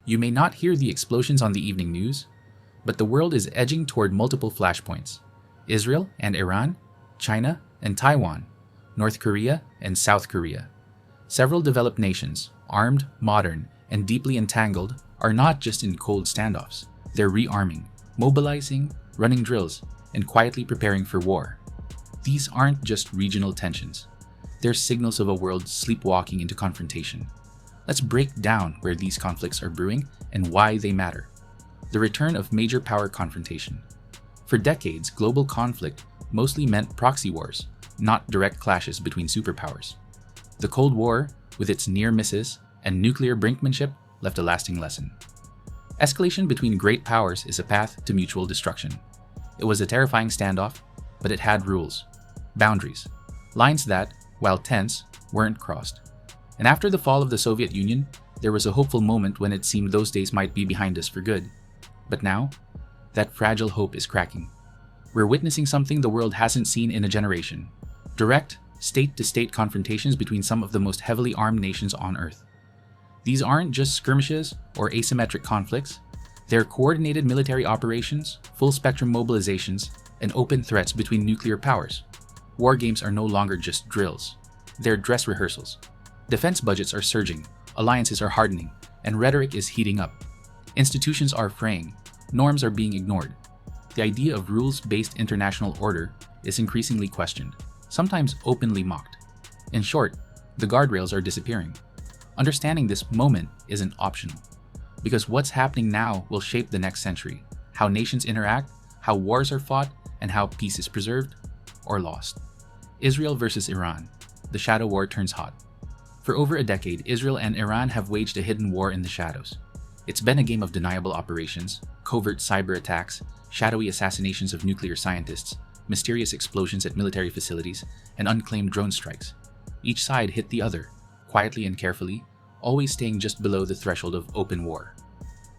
You may not hear the explosions on the evening news, but the world is edging toward multiple flashpoints: Israel and Iran, China and Taiwan, North Korea and South Korea. Several developed nations, armed, modern, and deeply entangled, are not just in cold standoffs. They're rearming, mobilizing, running drills, and quietly preparing for war. These aren't just regional tensions. They're signals of a world sleepwalking into confrontation. Let's break down where these conflicts are brewing and why they matter. The return of major power confrontation. For decades, global conflict mostly meant proxy wars, not direct clashes between superpowers. The Cold War, with its near misses and nuclear brinkmanship, left a lasting lesson. Escalation between great powers is a path to mutual destruction. It was a terrifying standoff, but it had rules, boundaries, lines that, while tense, weren't crossed. And after the fall of the Soviet Union, there was a hopeful moment when it seemed those days might be behind us for good. But now, that fragile hope is cracking. We're witnessing something the world hasn't seen in a generation: direct, state-to-state confrontations between some of the most heavily armed nations on Earth. These aren't just skirmishes or asymmetric conflicts. They're coordinated military operations, full-spectrum mobilizations, and open threats between nuclear powers. War games are no longer just drills. They're dress rehearsals. Defense budgets are surging, alliances are hardening, and rhetoric is heating up. Institutions are fraying, norms are being ignored. The idea of rules-based international order is increasingly questioned, sometimes openly mocked. In short, the guardrails are disappearing. Understanding this moment isn't optional, because what's happening now will shape the next century: how nations interact, how wars are fought, and how peace is preserved or lost. Israel versus Iran. The shadow war turns hot. For over a decade, Israel and Iran have waged a hidden war in the shadows. It's been a game of deniable operations, covert cyber attacks, shadowy assassinations of nuclear scientists, mysterious explosions at military facilities, and unclaimed drone strikes. Each side hit the other, quietly and carefully, always staying just below the threshold of open war.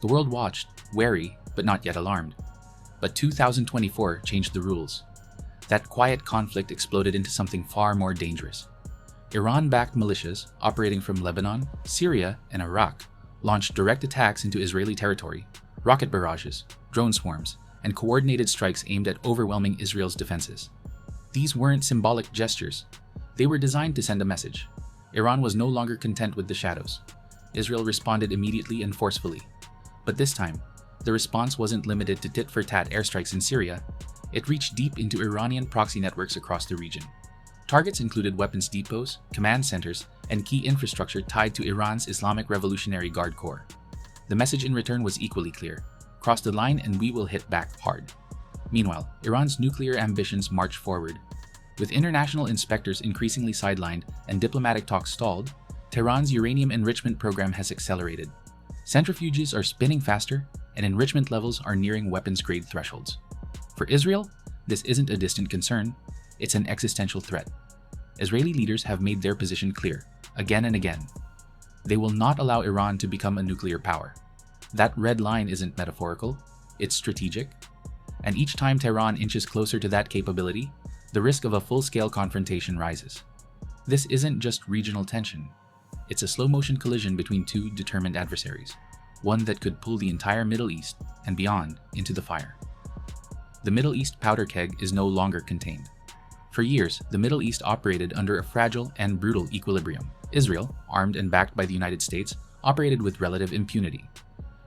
The world watched, wary but not yet alarmed. But 2024 changed the rules. That quiet conflict exploded into something far more dangerous. Iran-backed militias operating from Lebanon, Syria, and Iraq launched direct attacks into Israeli territory, rocket barrages, drone swarms, and coordinated strikes aimed at overwhelming Israel's defenses. These weren't symbolic gestures. They were designed to send a message. Iran was no longer content with the shadows. Israel responded immediately and forcefully. But this time, the response wasn't limited to tit-for-tat airstrikes in Syria. It reached deep into Iranian proxy networks across the region. Targets included weapons depots, command centers, and key infrastructure tied to Iran's Islamic Revolutionary Guard Corps. The message in return was equally clear: cross the line and we will hit back hard. Meanwhile, Iran's nuclear ambitions marched forward. With international inspectors increasingly sidelined and diplomatic talks stalled, Tehran's uranium enrichment program has accelerated. Centrifuges are spinning faster, and enrichment levels are nearing weapons-grade thresholds. For Israel, this isn't a distant concern, it's an existential threat. Israeli leaders have made their position clear, again and again. They will not allow Iran to become a nuclear power. That red line isn't metaphorical, it's strategic. And each time Tehran inches closer to that capability, the risk of a full-scale confrontation rises. This isn't just regional tension. It's a slow-motion collision between two determined adversaries, one that could pull the entire Middle East and beyond into the fire. The Middle East powder keg is no longer contained. For years, the Middle East operated under a fragile and brutal equilibrium. Israel, armed and backed by the United States, operated with relative impunity.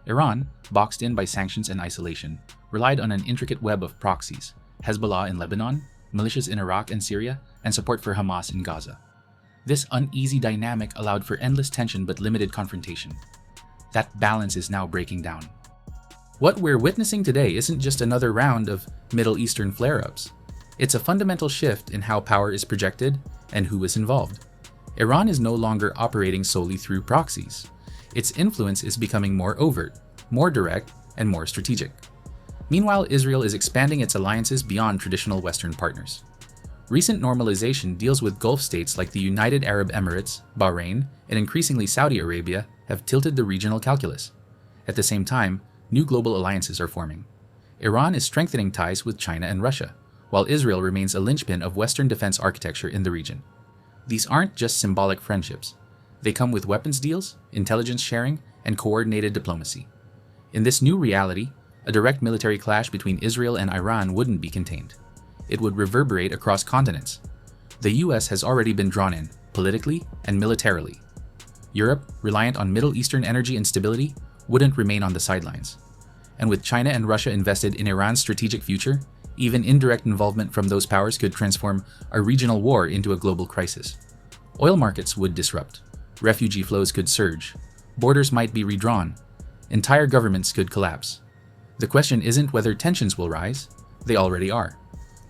Iran, boxed in by sanctions and isolation, relied on an intricate web of proxies: Hezbollah in Lebanon, militias in Iraq and Syria, and support for Hamas in Gaza. This uneasy dynamic allowed for endless tension but limited confrontation. That balance is now breaking down. What we're witnessing today isn't just another round of Middle Eastern flare-ups. It's a fundamental shift in how power is projected and who is involved. Iran is no longer operating solely through proxies. Its influence is becoming more overt, more direct, and more strategic. Meanwhile, Israel is expanding its alliances beyond traditional Western partners. Recent normalization deals with Gulf states like the United Arab Emirates, Bahrain, and increasingly Saudi Arabia have tilted the regional calculus. At the same time, new global alliances are forming. Iran is strengthening ties with China and Russia, while Israel remains a linchpin of Western defense architecture in the region. These aren't just symbolic friendships. They come with weapons deals, intelligence sharing, and coordinated diplomacy. In this new reality, a direct military clash between Israel and Iran wouldn't be contained. It would reverberate across continents. The US has already been drawn in, politically and militarily. Europe, reliant on Middle Eastern energy and stability, wouldn't remain on the sidelines. And with China and Russia invested in Iran's strategic future, even indirect involvement from those powers could transform a regional war into a global crisis. Oil markets would disrupt, refugee flows could surge, borders might be redrawn, entire governments could collapse. The question isn't whether tensions will rise, they already are.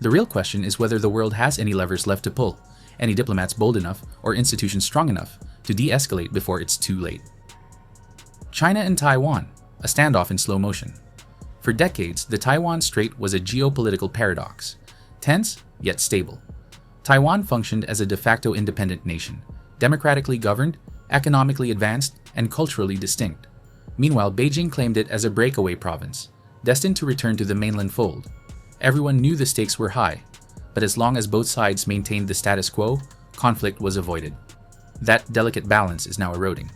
The real question is whether the world has any levers left to pull, any diplomats bold enough or institutions strong enough to de-escalate before it's too late. China and Taiwan, a standoff in slow motion. For decades, the Taiwan Strait was a geopolitical paradox, tense yet stable. Taiwan functioned as a de facto independent nation, democratically governed, economically advanced, and culturally distinct. Meanwhile, Beijing claimed it as a breakaway province, destined to return to the mainland fold. Everyone knew the stakes were high, but as long as both sides maintained the status quo, conflict was avoided. That delicate balance is now eroding.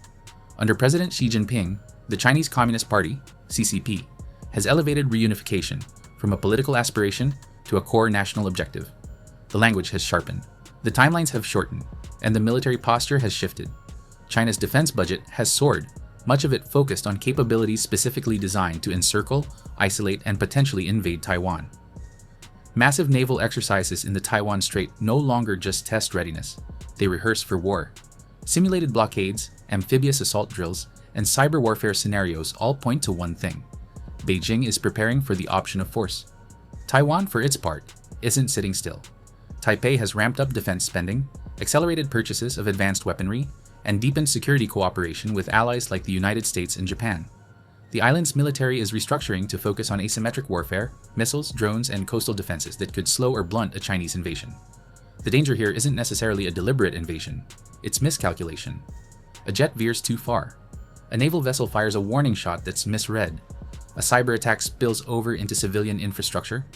Under President Xi Jinping, the Chinese Communist Party, CCP, has elevated reunification from a political aspiration to a core national objective. The language has sharpened, the timelines have shortened, and the military posture has shifted. China's defense budget has soared, much of it focused on capabilities specifically designed to encircle, isolate, and potentially invade Taiwan. Massive naval exercises in the Taiwan Strait no longer just test readiness, they rehearse for war. Simulated blockades, amphibious assault drills, and cyber warfare scenarios all point to one thing: Beijing is preparing for the option of force. Taiwan, for its part, isn't sitting still. Taipei has ramped up defense spending, accelerated purchases of advanced weaponry, and deepened security cooperation with allies like the United States and Japan. The island's military is restructuring to focus on asymmetric warfare, missiles, drones, and coastal defenses that could slow or blunt a Chinese invasion. The danger here isn't necessarily a deliberate invasion, it's miscalculation. A jet veers too far. A naval vessel fires a warning shot that's misread. A cyber attack spills over into civilian infrastructure.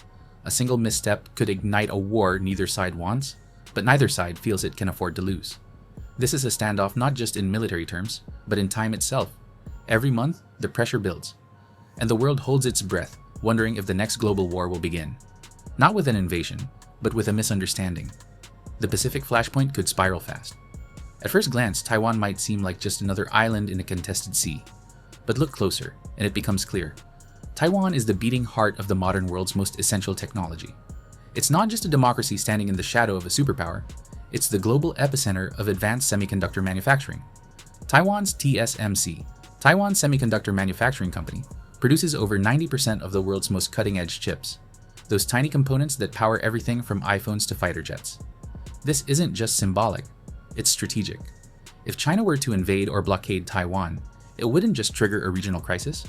A single misstep could ignite a war neither side wants, but neither side feels it can afford to lose. This is a standoff not just in military terms, but in time itself. Every month, the pressure builds, and the world holds its breath, wondering if the next global war will begin. Not with an invasion, but with a misunderstanding. The Pacific flashpoint could spiral fast. At first glance, Taiwan might seem like just another island in a contested sea. But look closer, and it becomes clear. Taiwan is the beating heart of the modern world's most essential technology. It's not just a democracy standing in the shadow of a superpower, it's the global epicenter of advanced semiconductor manufacturing. Taiwan's TSMC, Taiwan Semiconductor Manufacturing Company, produces over 90% of the world's most cutting-edge chips, those tiny components that power everything from iPhones to fighter jets. This isn't just symbolic, it's strategic. If China were to invade or blockade Taiwan, it wouldn't just trigger a regional crisis,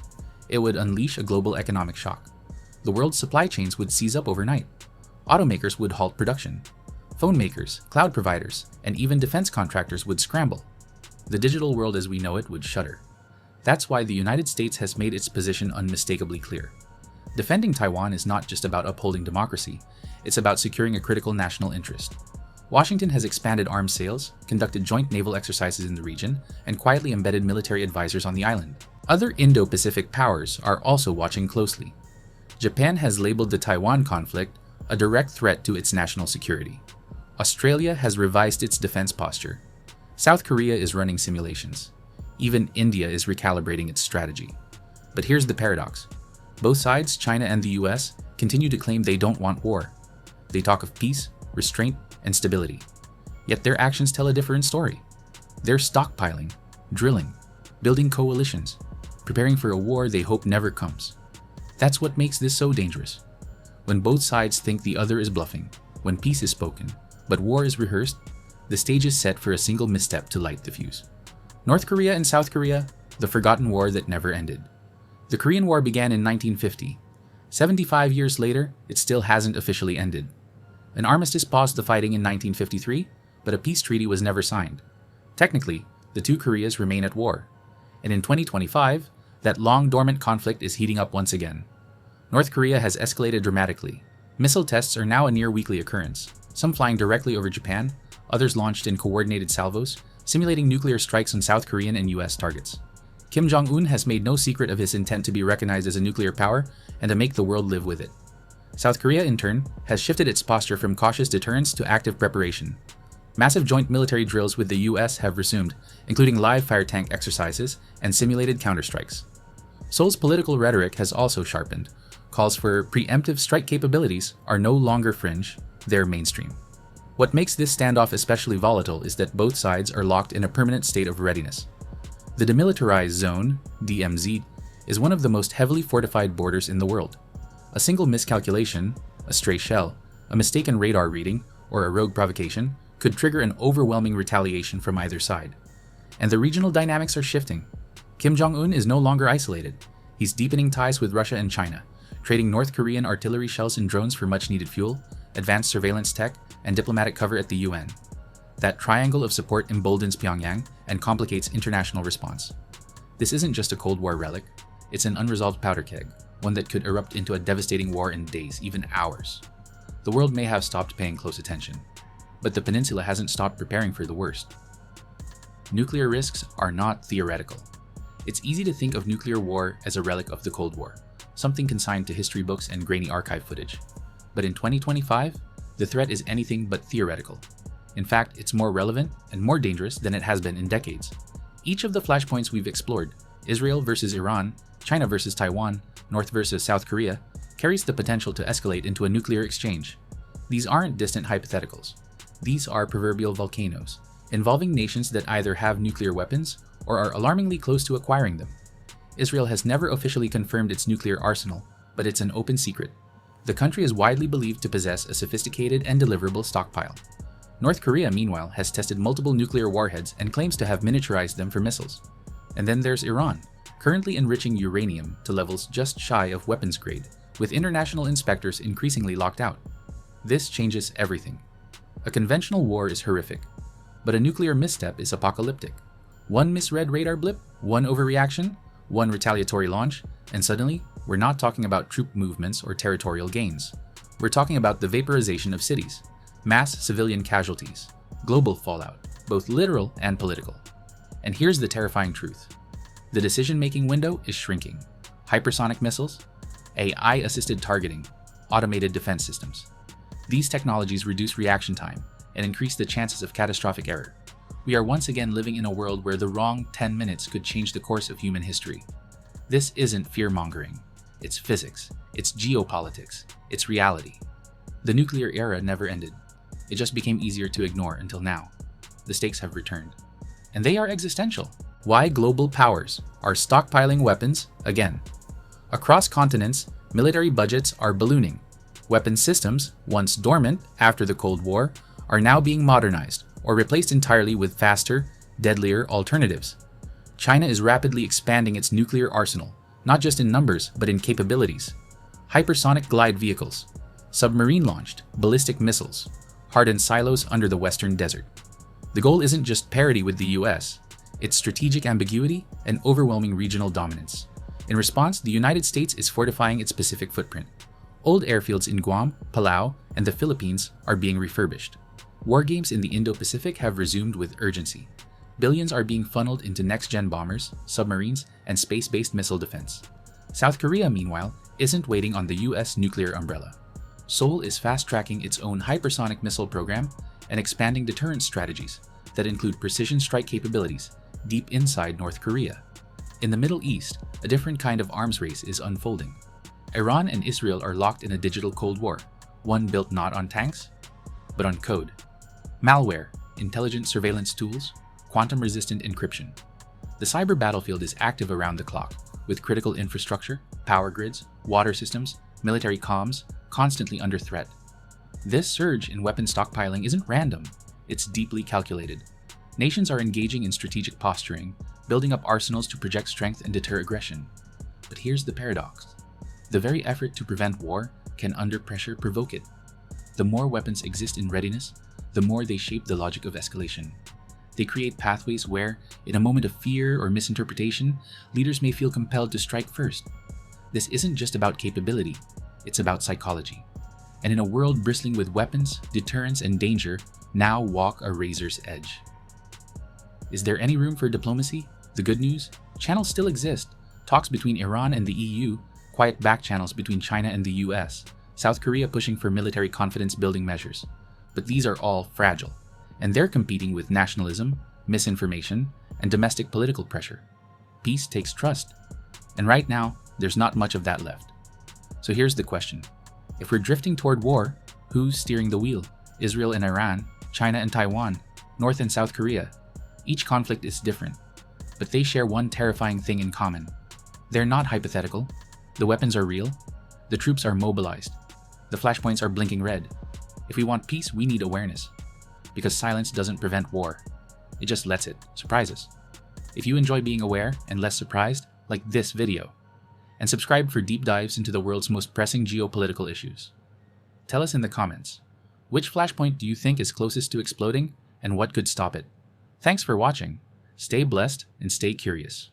it would unleash a global economic shock. The world's supply chains would seize up overnight. Automakers would halt production. Phone makers, cloud providers, and even defense contractors would scramble. The digital world as we know it would shudder. That's why the United States has made its position unmistakably clear. Defending Taiwan is not just about upholding democracy, it's about securing a critical national interest. Washington has expanded arms sales, conducted joint naval exercises in the region, and quietly embedded military advisors on the island. Other Indo-Pacific powers are also watching closely. Japan has labeled the Taiwan conflict a direct threat to its national security. Australia has revised its defense posture. South Korea is running simulations. Even India is recalibrating its strategy. But here's the paradox. Both sides, China and the US, continue to claim they don't want war. They talk of peace, restraint, and stability. Yet their actions tell a different story. They're stockpiling, drilling, building coalitions, preparing for a war they hope never comes. That's what makes this so dangerous. When both sides think the other is bluffing, when peace is spoken, but war is rehearsed, the stage is set for a single misstep to light the fuse. North Korea and South Korea, the forgotten war that never ended. The Korean War began in 1950. 75 years later, it still hasn't officially ended. An armistice paused the fighting in 1953, but a peace treaty was never signed. Technically, the two Koreas remain at war. And in 2025, that long-dormant conflict is heating up once again. North Korea has escalated dramatically. Missile tests are now a near-weekly occurrence, some flying directly over Japan, others launched in coordinated salvos, simulating nuclear strikes on South Korean and US targets. Kim Jong-un has made no secret of his intent to be recognized as a nuclear power and to make the world live with it. South Korea, in turn, has shifted its posture from cautious deterrence to active preparation. Massive joint military drills with the US have resumed, including live fire tank exercises and simulated counterstrikes. Seoul's political rhetoric has also sharpened. Calls for preemptive strike capabilities are no longer fringe, they're mainstream. What makes this standoff especially volatile is that both sides are locked in a permanent state of readiness. The Demilitarized Zone, DMZ, is one of the most heavily fortified borders in the world. A single miscalculation, a stray shell, a mistaken radar reading, or a rogue provocation could trigger an overwhelming retaliation from either side. And the regional dynamics are shifting. Kim Jong-un is no longer isolated. He's deepening ties with Russia and China, trading North Korean artillery shells and drones for much-needed fuel, advanced surveillance tech, and diplomatic cover at the UN. That triangle of support emboldens Pyongyang and complicates international response. This isn't just a Cold War relic, it's an unresolved powder keg, one that could erupt into a devastating war in days, even hours. The world may have stopped paying close attention, but the peninsula hasn't stopped preparing for the worst. Nuclear risks are not theoretical. It's easy to think of nuclear war as a relic of the Cold War, something consigned to history books and grainy archive footage. But in 2025, the threat is anything but theoretical. In fact, it's more relevant and more dangerous than it has been in decades. Each of the flashpoints we've explored, Israel versus Iran, China versus Taiwan, North versus South Korea, carries the potential to escalate into a nuclear exchange. These aren't distant hypotheticals. These are proverbial volcanoes, involving nations that either have nuclear weapons or are alarmingly close to acquiring them. Israel has never officially confirmed its nuclear arsenal, but it's an open secret. The country is widely believed to possess a sophisticated and deliverable stockpile. North Korea, meanwhile, has tested multiple nuclear warheads and claims to have miniaturized them for missiles. And then there's Iran, currently enriching uranium to levels just shy of weapons grade, with international inspectors increasingly locked out. This changes everything. A conventional war is horrific, but a nuclear misstep is apocalyptic. One misread radar blip, one overreaction, one retaliatory launch, and suddenly, we're not talking about troop movements or territorial gains. We're talking about the vaporization of cities, mass civilian casualties, global fallout, both literal and political. And here's the terrifying truth. The decision-making window is shrinking. Hypersonic missiles, AI-assisted targeting, automated defense systems. These technologies reduce reaction time and increase the chances of catastrophic error. We are once again living in a world where the wrong 10 minutes could change the course of human history. This isn't fear-mongering. It's physics. It's geopolitics. It's reality. The nuclear era never ended. It just became easier to ignore until now. The stakes have returned. And they are existential. Why global powers are stockpiling weapons again. Across continents, military budgets are ballooning. Weapon systems, once dormant after the Cold War, are now being modernized or replaced entirely with faster, deadlier alternatives. China is rapidly expanding its nuclear arsenal, not just in numbers, but in capabilities. Hypersonic glide vehicles, submarine-launched ballistic missiles, hardened silos under the Western Desert. The goal isn't just parity with the US, it's strategic ambiguity and overwhelming regional dominance. In response, the United States is fortifying its Pacific footprint. Old airfields in Guam, Palau, and the Philippines are being refurbished. War games in the Indo-Pacific have resumed with urgency. Billions are being funneled into next-gen bombers, submarines, and space-based missile defense. South Korea, meanwhile, isn't waiting on the US nuclear umbrella. Seoul is fast-tracking its own hypersonic missile program and expanding deterrence strategies that include precision strike capabilities deep inside North Korea. In the Middle East, a different kind of arms race is unfolding. Iran and Israel are locked in a digital Cold War, one built not on tanks, but on code. Malware, intelligent surveillance tools, quantum-resistant encryption. The cyber battlefield is active around the clock, with critical infrastructure, power grids, water systems, military comms constantly under threat. This surge in weapon stockpiling isn't random, it's deeply calculated. Nations are engaging in strategic posturing, building up arsenals to project strength and deter aggression. But here's the paradox. The very effort to prevent war can under pressure provoke it. The more weapons exist in readiness, the more they shape the logic of escalation. They create pathways where, in a moment of fear or misinterpretation, leaders may feel compelled to strike first. This isn't just about capability, it's about psychology. And in a world bristling with weapons, deterrence, and danger, now walk a razor's edge. Is there any room for diplomacy? The good news? Channels still exist. Talks between Iran and the EU, quiet back channels between China and the US, South Korea pushing for military confidence building measures. But these are all fragile, and they're competing with nationalism, misinformation, and domestic political pressure. Peace takes trust. And right now, there's not much of that left. So here's the question. If we're drifting toward war, who's steering the wheel? Israel and Iran, China and Taiwan, North and South Korea. Each conflict is different, but they share one terrifying thing in common. They're not hypothetical. The weapons are real. The troops are mobilized. The flashpoints are blinking red. If we want peace, we need awareness. Because silence doesn't prevent war. It just lets it surprise us. If you enjoy being aware and less surprised, like this video. And subscribe for deep dives into the world's most pressing geopolitical issues. Tell us in the comments, which flashpoint do you think is closest to exploding and what could stop it? Thanks for watching. Stay blessed and stay curious.